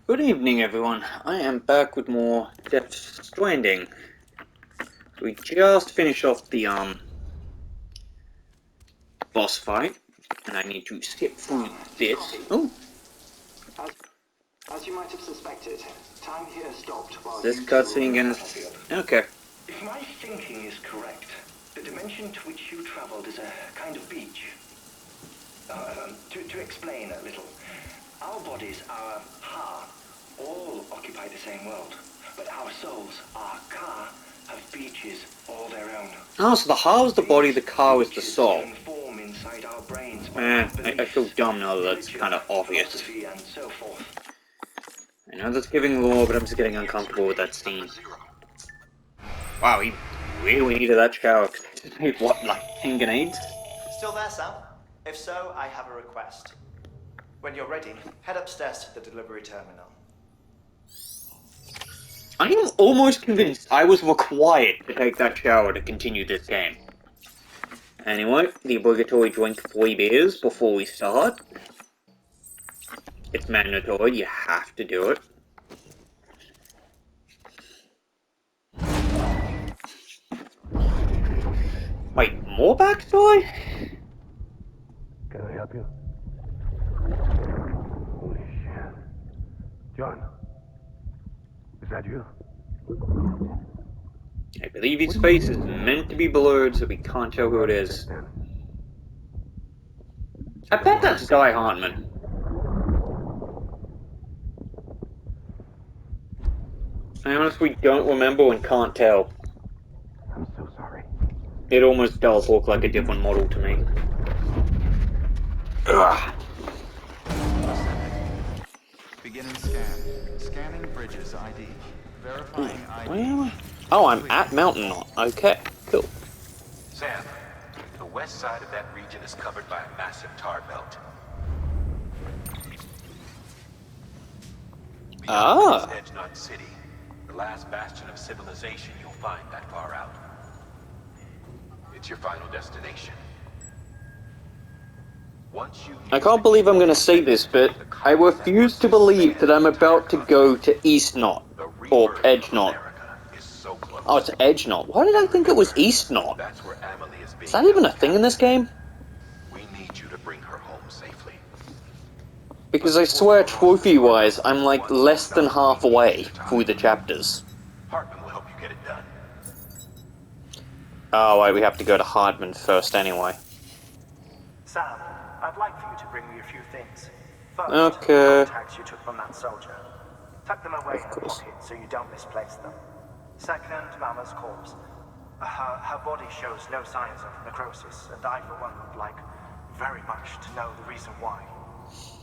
Good evening, everyone. I am back with more Death Stranding. We just finished off the boss fight, and I need to skip through this. Oh, As you might have suspected, time here stopped while this you cutscene two were and okay. If my thinking is correct, the dimension to which you traveled is a kind of beach. To explain a little, our bodies, our heart, all occupy the same world, but our souls, our car, have beaches all their own. Oh, so the heart is the body, the car is the soul. Can form inside our brains I feel dumb now that that's kind of obvious. and so forth. I know that's giving lore, but I'm just getting uncomfortable with that scene. Wow, he really needed that shower. What, like 10 grenades? Still there, Sam? If so, I have a request. When you're ready, head upstairs to the delivery terminal. I am almost convinced I was required to take that shower to continue this game. Anyway, the obligatory drink 3 beers before we start. It's mandatory, you have to do it. Wait, more backstory? Can I help you? Holy shit. John, is that you? I believe his face is meant to be blurred so we can't tell who it is. I bet that's Guy Heartman. I honestly don't remember and can't tell. I'm so sorry. It almost does look like a different model to me. Ugh. Beginning scan. Scanning Bridges ID. Verifying ID. Where am I? Oh, I'm at Mountain Knot. Okay, cool. Sam, the west side of that region is covered by a massive tar belt. Ah. Edge Knot City, the last bastion of civilization you'll find that far out. It's your final destination. Once you I can't believe I'm gonna say this, but I refuse to believe that I'm about to go to East Knot. Or Edge Knot. Oh, it's Edge Knot. Why did I think it was East Knot? Is that even a thing in this game? We need you to bring her home safely. Because I swear, trophy-wise, I'm like less than halfway through the chapters. Heartman will help you get it done. Oh, wait, we have to go to Heartman first anyway. Sam, I'd like for you to bring me a few things. First, Okay. the contacts you took from that soldier. Tuck them away in a pocket so you don't misplace them. Second, Mama's corpse. Her body shows no signs of necrosis, and I, for one, would like very much to know the reason why.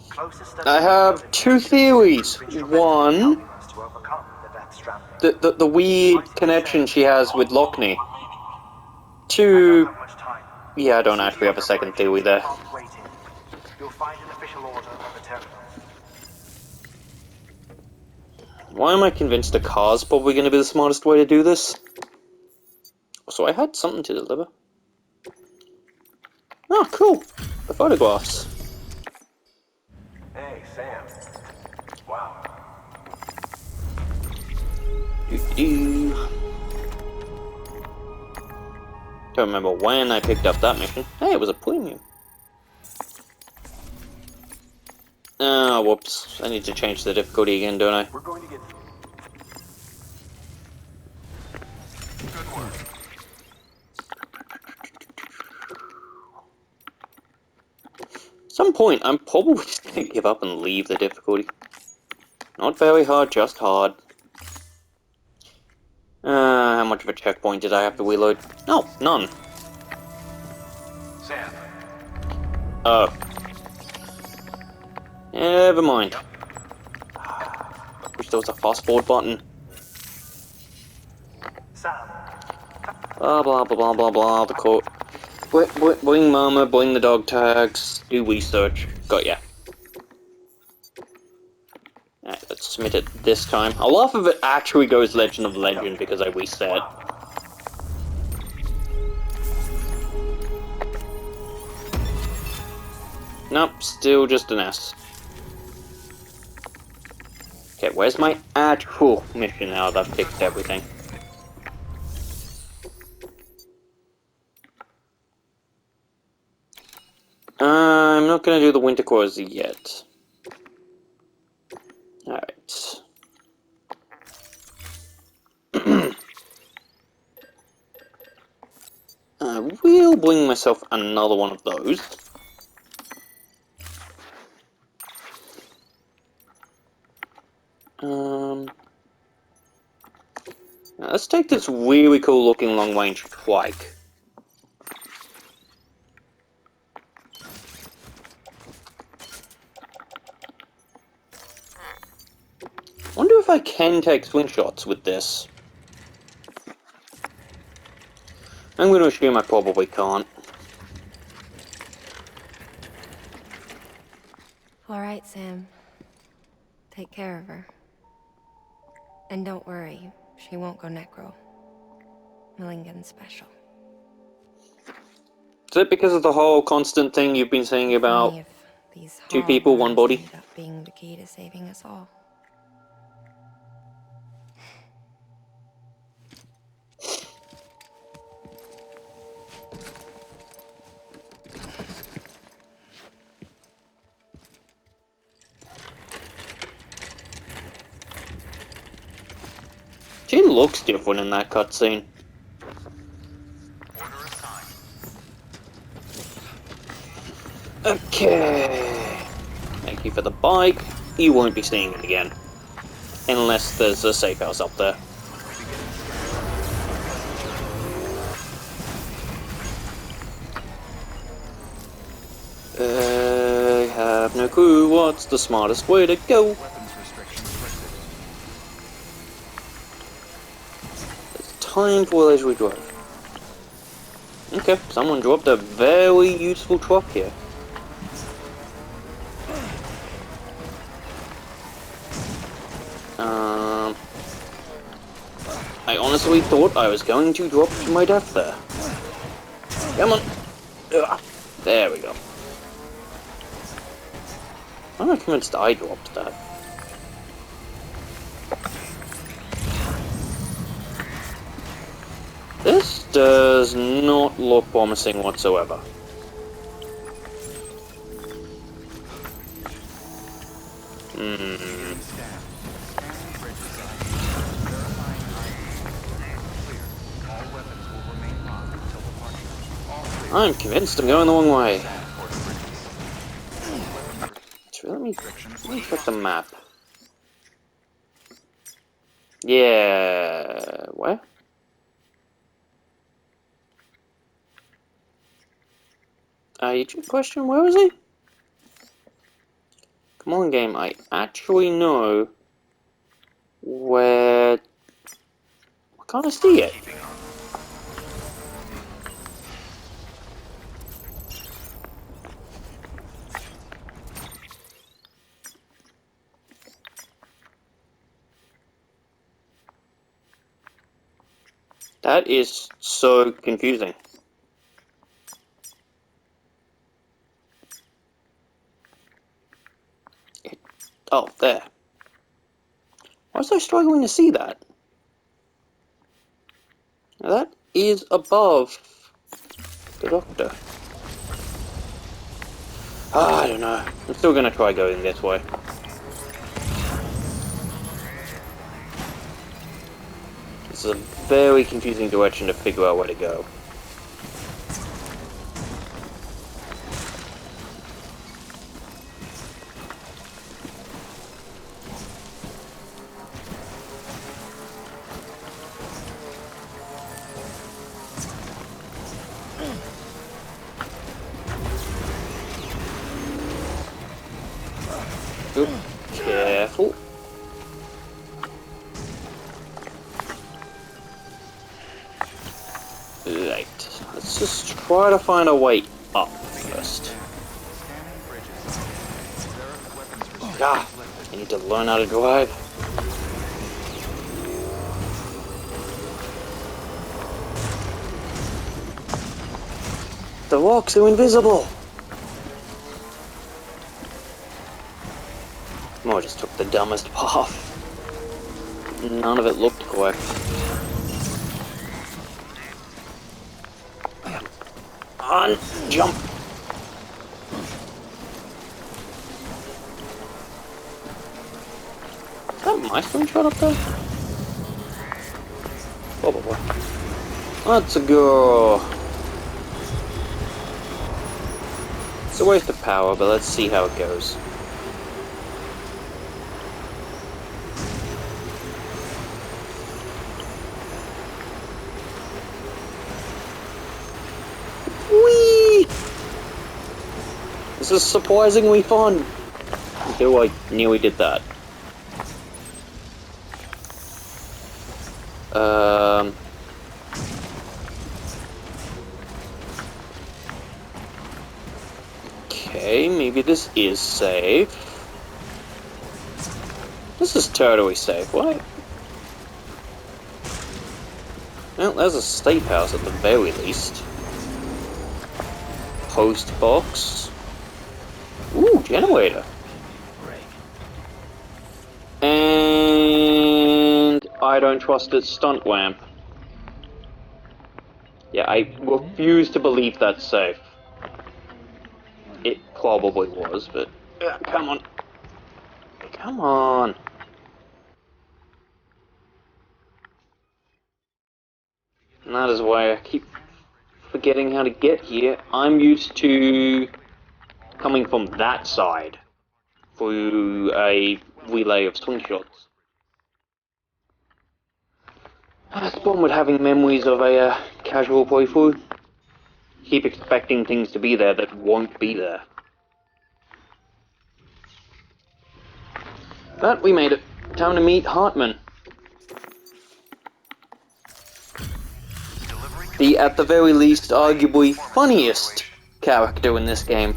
Closest I have two theories. One, the weird connection she has with Lockney. Two, yeah, I don't actually have a second theory there. You'll find an official order on the terminal. Why am I convinced a car's probably going to be the smartest way to do this? So I had something to deliver. Oh, cool. The photographs. Hey, Sam. Wow. Don't remember when I picked up that mission. Hey, it was a premium. Ah, whoops. I need to change the difficulty again, don't I? We're going to get... Good work. At some point, I'm probably just going to give up and leave the difficulty. Not very hard, just hard. How much of a checkpoint did I have to reload? No, none. Sam. Oh. Never mind. Wish there was a fast forward button. Sam. Blah blah blah blah blah blah. The court. Bring Mama, bring the dog tags, do research. Got ya. Alright, let's submit it this time. I'll laugh if it actually goes Legend of Legend because I reset. Nope, still just an S. Okay, where's my actual mission now that I've fixed everything? I'm not gonna do the winter cores yet. Alright. I will bring myself another one of those. Now let's take this really cool looking long range trike. Wonder if I can take slingshots with this. I'm going to assume I probably can't. Alright, Sam. Take care of her. And don't worry, she won't go necro. Millingan's special. Is it because of the whole constant thing you've been saying about Funny if these two people, one body? ended up being the key to saving us all. She looks different in that cutscene. Order assigned. Okay. Thank you for the bike. You won't be seeing it again. Unless there's a safe house up there. I have no clue what's the smartest way to go. Weapons restrictions lifted. It's time for leisurely drive. Okay, someone dropped a very useful truck here. I honestly thought I was going to drop to my death there. Come on. Ugh. There we go. I'm not convinced I dropped that. This does not look promising whatsoever. I'm convinced I'm going the wrong way. So let me check the map. Yeah, where? You question, where is he? Come on, game, I actually know where... I can't see it. That is so confusing. Oh, there. Why was I struggling to see that? Now that is above the doctor. I don't know. I'm still gonna try going this way. This is a very confusing direction to figure out where to go. Oop, careful. Right, let's just try to find a way up first. Ah, I need to learn how to drive. The rocks are invisible! Oh, I just took the dumbest path. none of it looked correct. On, jump! Is that my screenshot up there? Probably. Let's go. It's a waste of power, but let's see how it goes. Whee! This is surprisingly fun. Until I nearly did that. Okay, maybe this is safe. This is totally safe, what? Well, there's a safe house at the very least. Post box. Ooh, generator. And I don't trust its stunt lamp. Yeah, I refuse to believe that's safe. It probably was, but come on. Come on. And that is why I keep forgetting how to get here. I'm used to coming from that side through a relay of slingshots. That's the problem with having memories of a casual playthrough. Keep expecting things to be there that won't be there. But we made it. Time to meet Heartman. The, at the very least, arguably funniest character in this game.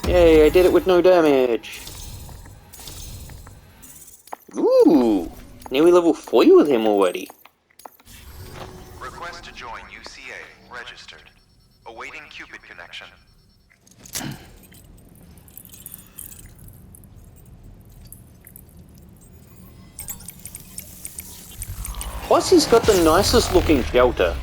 Yay, I did it with no damage. Ooh, nearly level 3 with him already. Request to join UCA. Registered. Awaiting Cupid connection. Plus he's got the nicest looking shelter.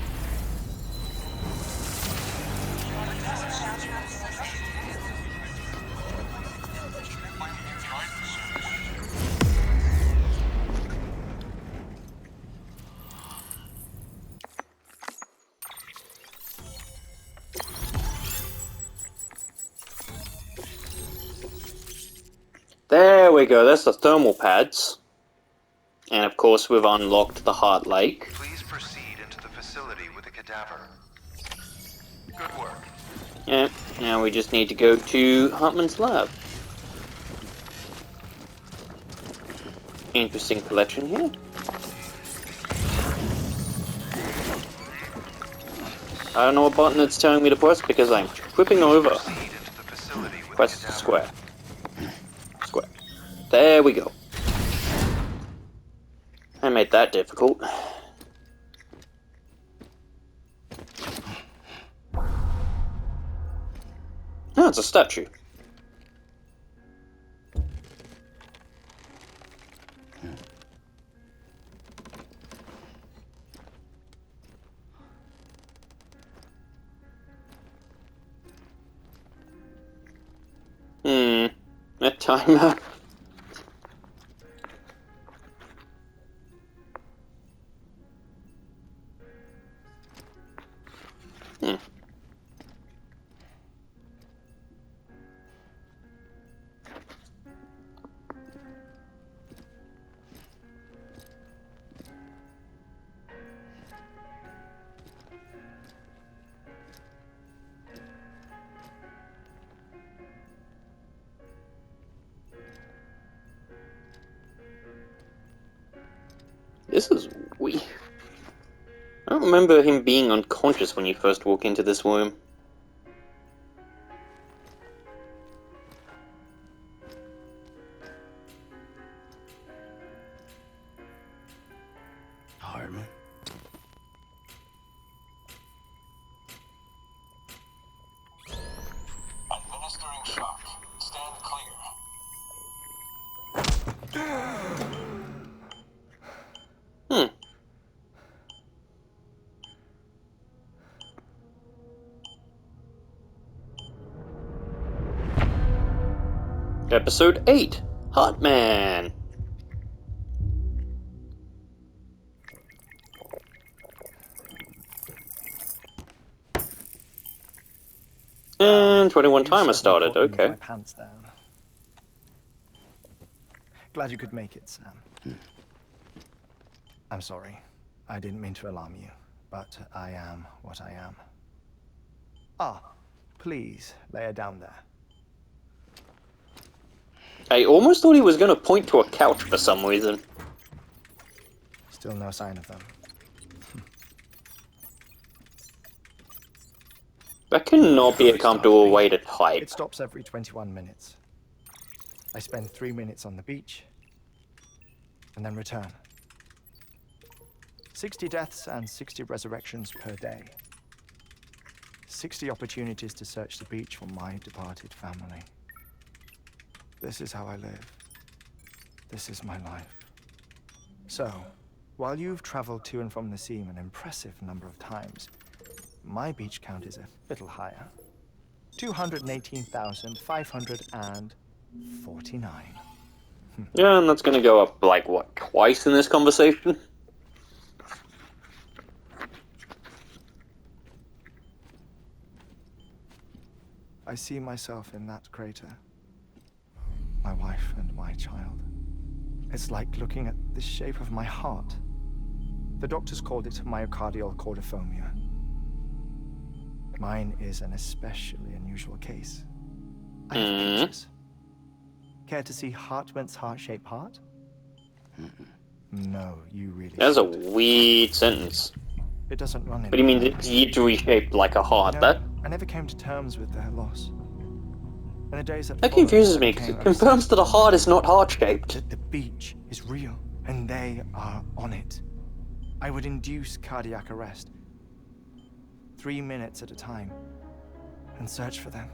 There we go, that's the thermal pads. And of course we've unlocked the Heart Lake. Please proceed into the facility with a cadaver. Good work. Yeah, now we just need to go to Heartman's lab. Interesting collection here. I don't know what button it's telling me to press because I'm tripping over. Proceed into the facility with Press a cadaver. square. Square. There we go. I made that difficult. Oh, it's a statue. A timer. This is weird. I don't remember him being unconscious when you first walk into this room. Heartman? Administering shock. Stand clear. Episode 8, Heartman. And 21 timer started, Caught me with okay. my pants down. Glad you could make it, Sam. I'm sorry. I didn't mean to alarm you, but I am what I am. Ah, please lay her down there. I almost thought he was going to point to a couch for some reason. Still no sign of them. That cannot be a comfortable way to type. It stops every 21 minutes. I spend 3 minutes on the beach, and then return. 60 deaths and 60 resurrections per day. 60 opportunities to search the beach for my departed family. This is how I live. This is my life. So, while you've traveled to and from the scene an impressive number of times, my beach count is a little higher. 218,549. Yeah, and that's going to go up, like, what, twice in this conversation? I see myself in that crater. My wife and my child. It's like looking at the shape of my heart. The doctors called it myocardial cordiformia. Mine is an especially unusual case. I have pictures. Care to see Heartman's heart-shaped heart? No, you really That's a should. weird sentence. It doesn't run in. What do you mean it's usually shaped like a heart? You know, I never came to terms with their loss. In the days that That followed, confuses I me, because became it confirms that a heart is not heart-shaped. that the beach is real, and they are on it. I would induce cardiac arrest, 3 minutes at a time, and search for them,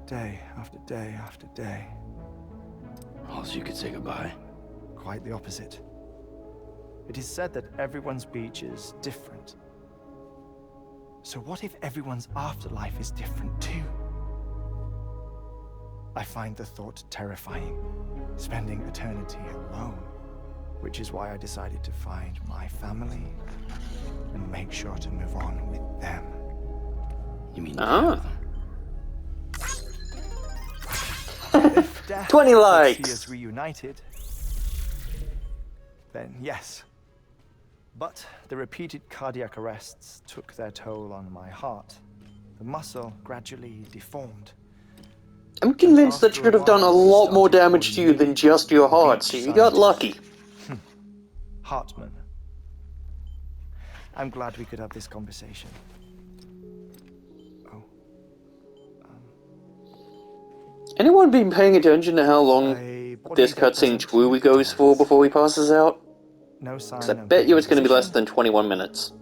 day after day after day. Also, you could say goodbye. Quite the opposite. It is said that everyone's beach is different. So what if everyone's afterlife is different too? I find the thought terrifying, spending eternity alone, which is why I decided to find my family and make sure to move on with them. You mean If death 20 would likes. see us reunited, then yes. But the repeated cardiac arrests took their toll on my heart. The muscle gradually deformed. I'm convinced that should have done a lot more damage to you than just your heart, so you got lucky. Heartman. I'm glad we could have this conversation. Oh. Anyone been paying attention to how long this cutscene truly goes for before he passes out? No sign. Because I bet you it's going to be less than 21 minutes.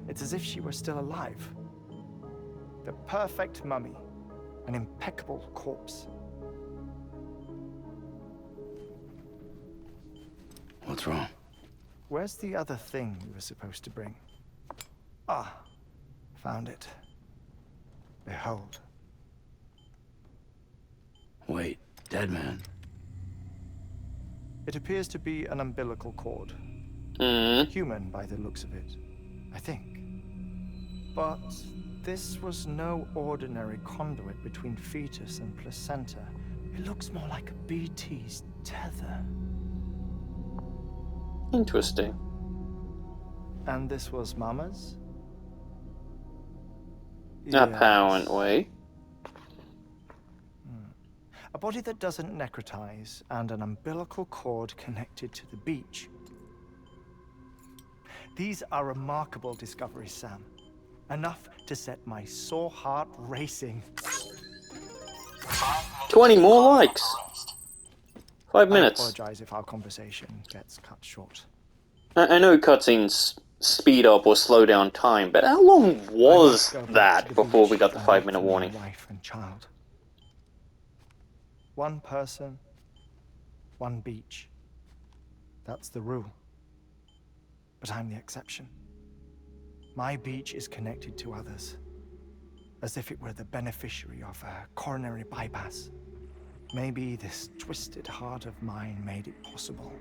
It's as if she were still alive. The perfect mummy. An impeccable corpse. What's wrong? Where's the other thing you were supposed to bring? Ah, found it. Behold. Wait, dead man. It appears to be an umbilical cord. Human by the looks of it, I think. But this was no ordinary conduit between fetus and placenta. It looks more like a BT's tether. Interesting. And this was Mama's? Apparently. A body that doesn't necrotize, and an umbilical cord connected to the beach. These are remarkable discoveries, Sam. Enough to set my sore heart racing. 20 more likes. 5 minutes. I apologize if our conversation gets cut short. I know cutscenes speed up or slow down time, but how long was that before we got the 5-minute warning? Wife and child. One person, one beach. That's the rule. But I'm the exception. My beach is connected to others, as if it were the beneficiary of a coronary bypass. Maybe this twisted heart of mine made it possible.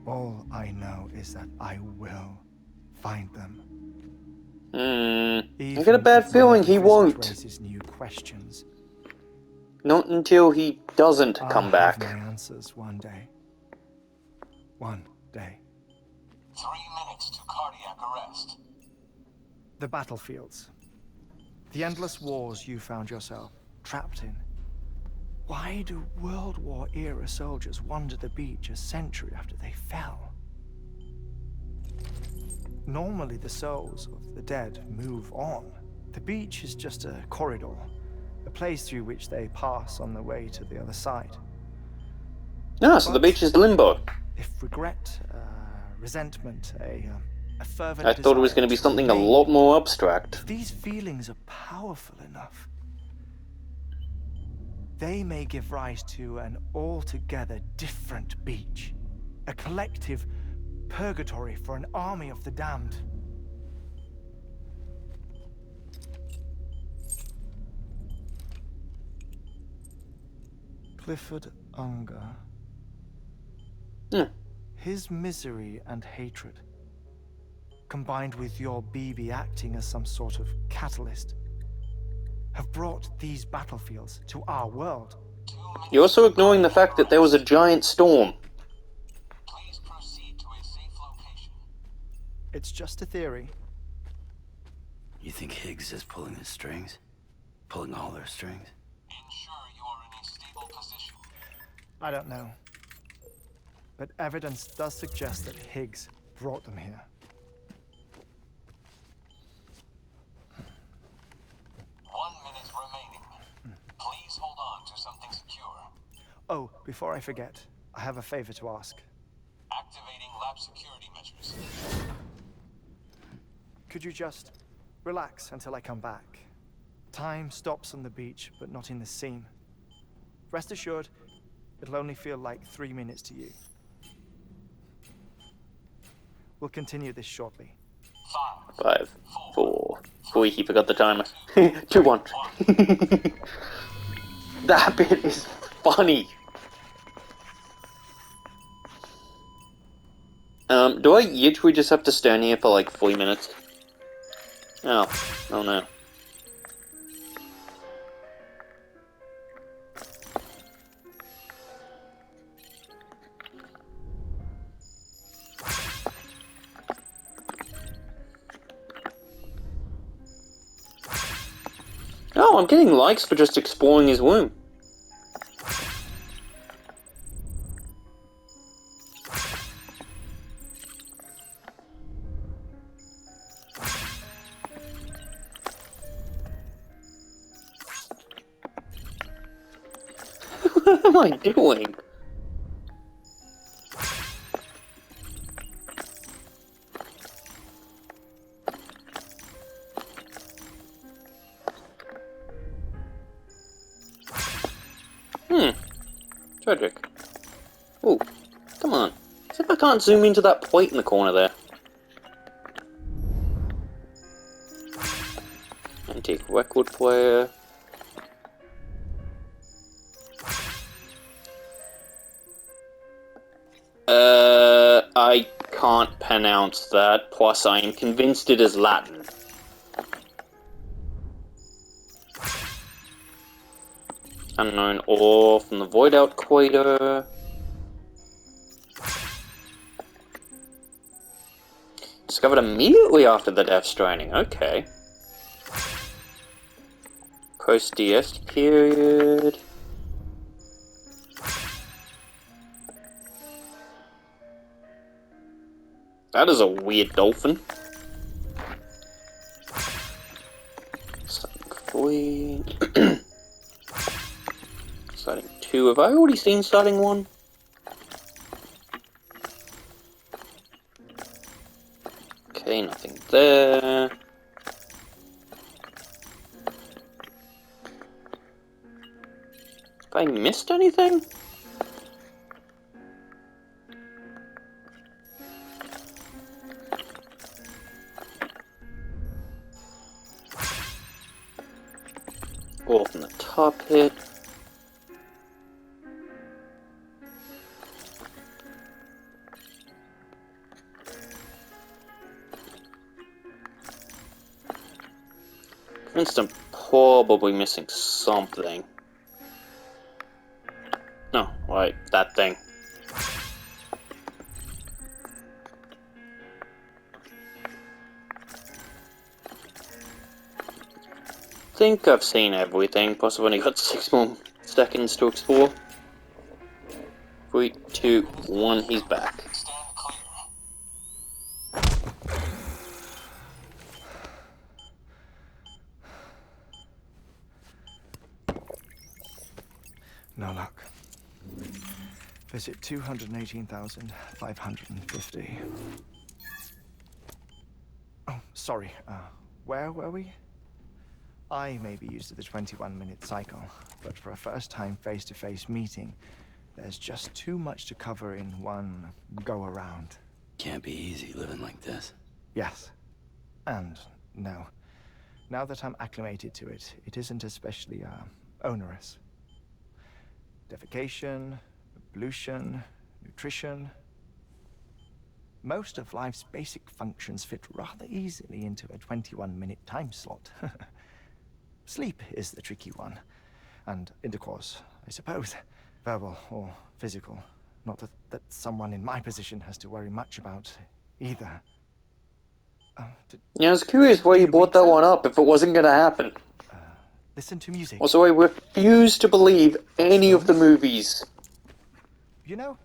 All I know is that I will find them. I get a bad feeling he won't. Raises new questions. Not until he doesn't come back. I'll have my answers one day. One day. 3 minutes to cardiac arrest. The battlefields. The endless wars you found yourself trapped in. Why do World War-era soldiers wander the beach a century after they fell? Normally the souls of the dead move on. The beach is just a corridor, a place through which they pass on the way to the other side. Ah, so the beach is limbo. If regret, resentment, a fervent I thought it was going to be something a lot more abstract. if these feelings are powerful enough, they may give rise to an altogether different beach. A collective purgatory for an army of the damned. Clifford Unger. His misery and hatred, combined with your BB acting as some sort of catalyst, have brought these battlefields to our world. You're also ignoring the fact that there was a giant storm. Please proceed to a safe location. It's just a theory. You think Higgs is pulling the strings? Pulling all their strings? Ensure you are in a stable position. I don't know. But evidence does suggest that Higgs brought them here. 1 minute remaining. Please hold on to something secure. Oh, before I forget, I have a favor to ask. Activating lab security measures. Could you just relax until I come back? Time stops on the beach, but not in the scene. Rest assured, it'll only feel like 3 minutes to you. We'll continue this shortly. 5, 4. Boy, he forgot the timer. 2, 1. That bit is funny. Do I literally just have to stand here for like 40 minutes? Oh no. Oh, I'm getting likes for just exploring his womb. What am I doing? Tragic. Oh, come on. See if I can't zoom into that plate in the corner there. Antique record player. I can't pronounce that, plus I am convinced it is Latin. Unknown ore from the Void Out Crater. Discovered immediately after the Death Stranding, okay. Post-DS period. That is a weird dolphin. Sighting 3. Sighting 2. Have I already seen sighting 1? Okay, nothing there. Have I missed anything? Go from the top hit. I'm probably missing something. No, right, that thing. Think I've seen everything, plus I've only got 6 more seconds to explore. 3, 2, 1, he's back. Stand clear. No luck. Visit 218,550. Oh, sorry. Where were we? I may be used to the 21-minute cycle, but for a first-time face-to-face meeting, there's just too much to cover in one go-around. Can't be easy living like this. Yes. And no. Now that I'm acclimated to it, it isn't especially, onerous. Defecation, pollution, nutrition. Most of life's basic functions fit rather easily into a 21-minute time slot. Sleep is the tricky one. And intercourse, I suppose. Verbal or physical. Not that someone in my position has to worry much about either. Yeah, I was curious why you brought that one up if it wasn't gonna happen. Listen to music. Also, I refuse to believe any of the movies. You know,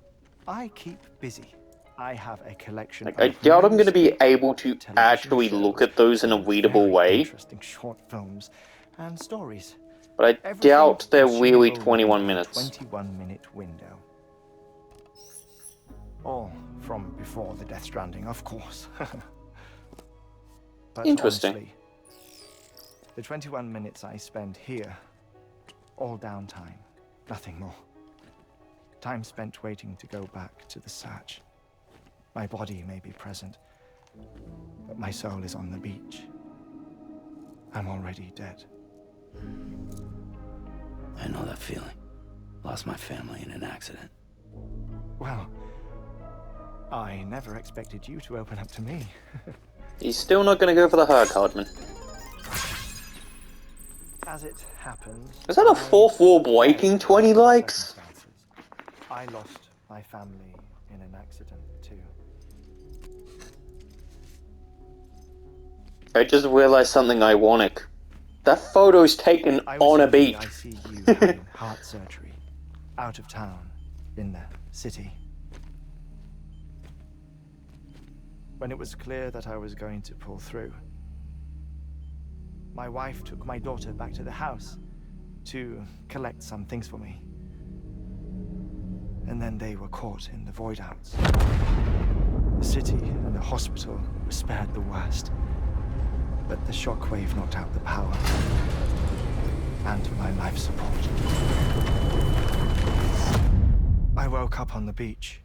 I keep busy. I have a collection Like, of I doubt I'm news, gonna be able to television actually look shows, at those in a readable very way, interesting short films and stories. but I Everything doubt they're really consumable 21 within a minutes. 21-minute window. All from before the Death Stranding, of course. But Interesting. honestly, the 21 minutes I spend here, all downtime, nothing more. Time spent waiting to go back to the search. My body may be present, but my soul is on the beach. I'm already dead. I know that feeling. Lost my family in an accident. Well, I never expected you to open up to me. He's still not gonna go for the hug, Heartman. As it happens... Is that a fourth wall breaking 20 likes? I lost my family in an accident, too. I just realized something ironic. That photo's taken on a beach. I see you having heart surgery. Out of town. In the city. When it was clear that I was going to pull through, my wife took my daughter back to the house to collect some things for me. And then they were caught in the void outs. The city and the hospital were spared the worst. But the shockwave knocked out the power and my life support. I woke up on the beach.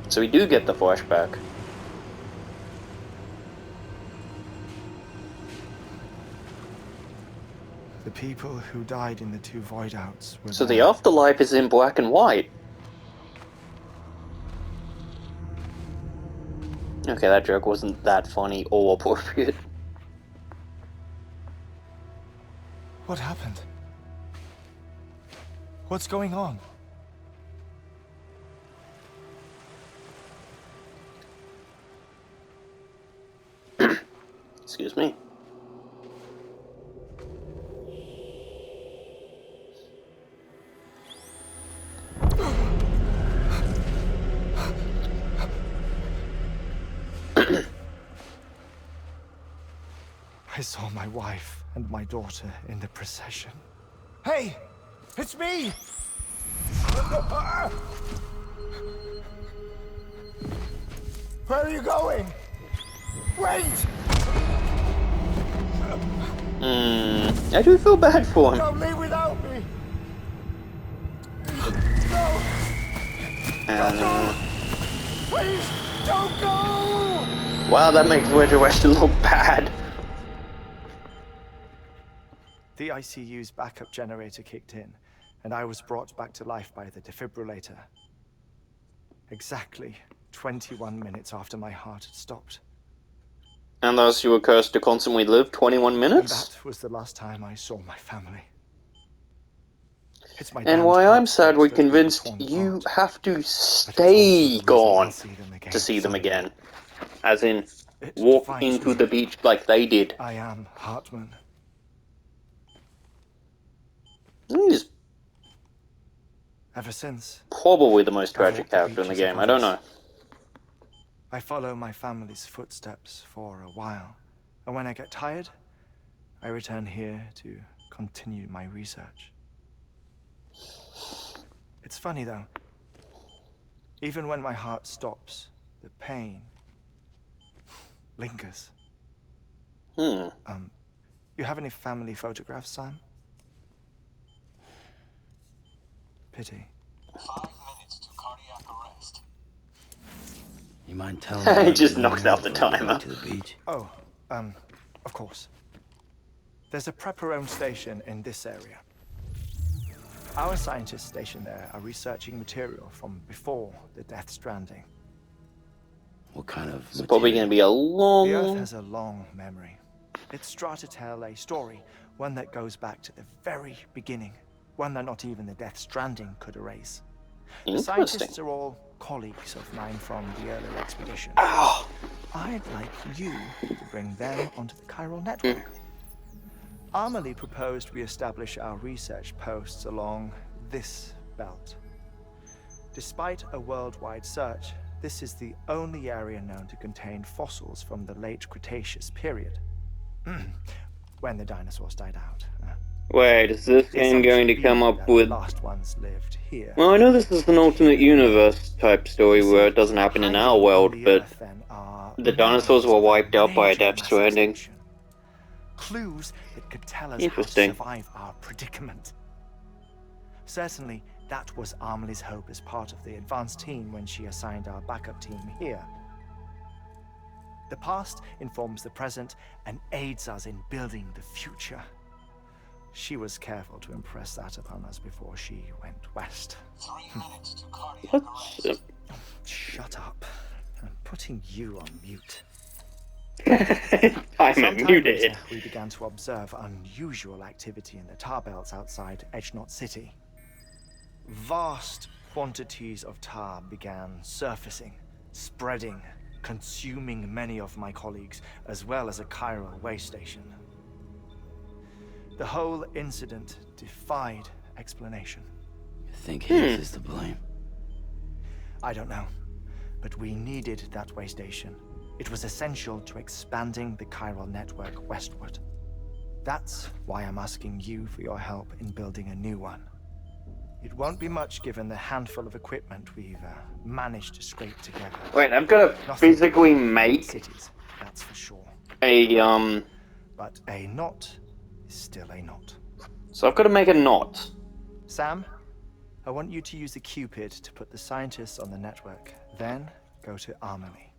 So we do get the flashback. The people who died in the two void outs were So the there. afterlife is in black and white. Okay, that joke wasn't that funny or appropriate. What happened? What's going on? Excuse me. I saw my wife and my daughter in the procession. Hey! It's me! Where are you going? Wait! I do feel bad for him. Don't leave without me! No! Please, don't go! Wow, that makes Resurrection look bad. The ICU's backup generator kicked in, and I was brought back to life by the defibrillator. Exactly 21 minutes after my heart had stopped. And thus you were cursed to constantly live 21 And minutes? that was the last time I saw my family. It's my And damned why I'm heart sadly that we've been convinced torn you apart. have to But it's also stay the reason gone I'll see them again to see them someday. again. As in, It walk defines into me. the beach like they did. I am Heartman. He's Ever since, probably the most I've tragic walked the character in the beaches of game, I don't know. others. I follow my family's footsteps for a while, and when I get tired, I return here to continue my research. It's funny though. Even when my heart stops, the pain lingers. You have any family photographs, Sam? Pity. 5 minutes to cardiac arrest. You mind telling me He what just you're doing knocks here out the before you go timer. to the beach? Oh, of course. There's a prepper-owned station in this area. Our scientists stationed there are researching material from before the Death Stranding. What kind of It's probably going to be a The Earth long... has a long memory. It's trying to tell a story, one that goes back to the very beginning, one that not even the Death Stranding could erase. The Interesting. scientists are all colleagues of mine from the earlier expedition. Oh, I'd like you to bring them onto the chiral network. Amelie proposed we establish our research posts along this belt. Despite a worldwide search, this is the only area known to contain fossils from the late Cretaceous period, when the dinosaurs died out. wait, is this game going to come up The with... last ones lived here. Well, I know this is an alternate universe type story where it doesn't happen in our world, but the dinosaurs were wiped out by a Death Stranding. Clues that could tell us Interesting. how to survive our predicament. Certainly, that was Amelie's hope as part of the advanced team when she assigned our backup team here. The past informs the present and aids us in building the future. She was careful to impress that upon us before she went west. 3 minutes to cardiac What's... arrest. Shut up. I'm putting you on mute. I'm Sometime muted. later, we began to observe unusual activity in the tar belts outside Edgenot City. Vast quantities of tar began surfacing, spreading, consuming many of my colleagues, as well as a chiral way station. The whole incident defied explanation. You think Higgs is to blame? I don't know, but we needed that way station. It was essential to expanding the chiral network westward. That's why I'm asking you for your help in building a new one. It won't be much given the handful of equipment we've managed to scrape together. Wait, I've got to Nothing physically like make cities, that's for sure. a, But a knot is still a knot. So I've got to make a knot. Sam, I want you to use the Cupid to put the scientists on the network, then go to Amelie.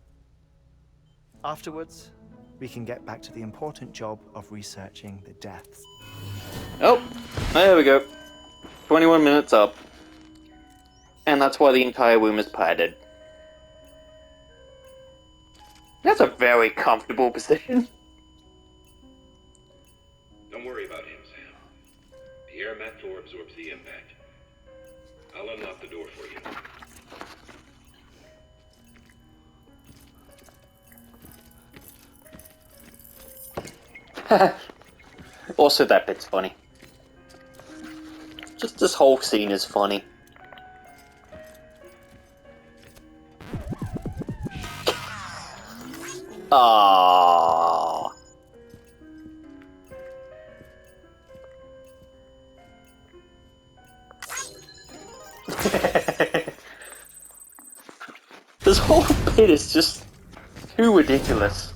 Afterwards, we can get back to the important job of researching the deaths. Oh, there we go. 21 minutes up. And that's why the entire room is padded. That's a very comfortable position. Don't worry about him, Sam. The air mat floor absorbs the impact. I'll unlock the door for you. Also, that bit's funny. Just this whole scene is funny. Ah. This whole bit is just too ridiculous.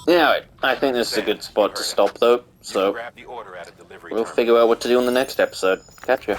Yeah, I think this is a good spot to stop though, so Grab the order at a delivery we'll terminal. figure out what to do in the next episode. Catch ya.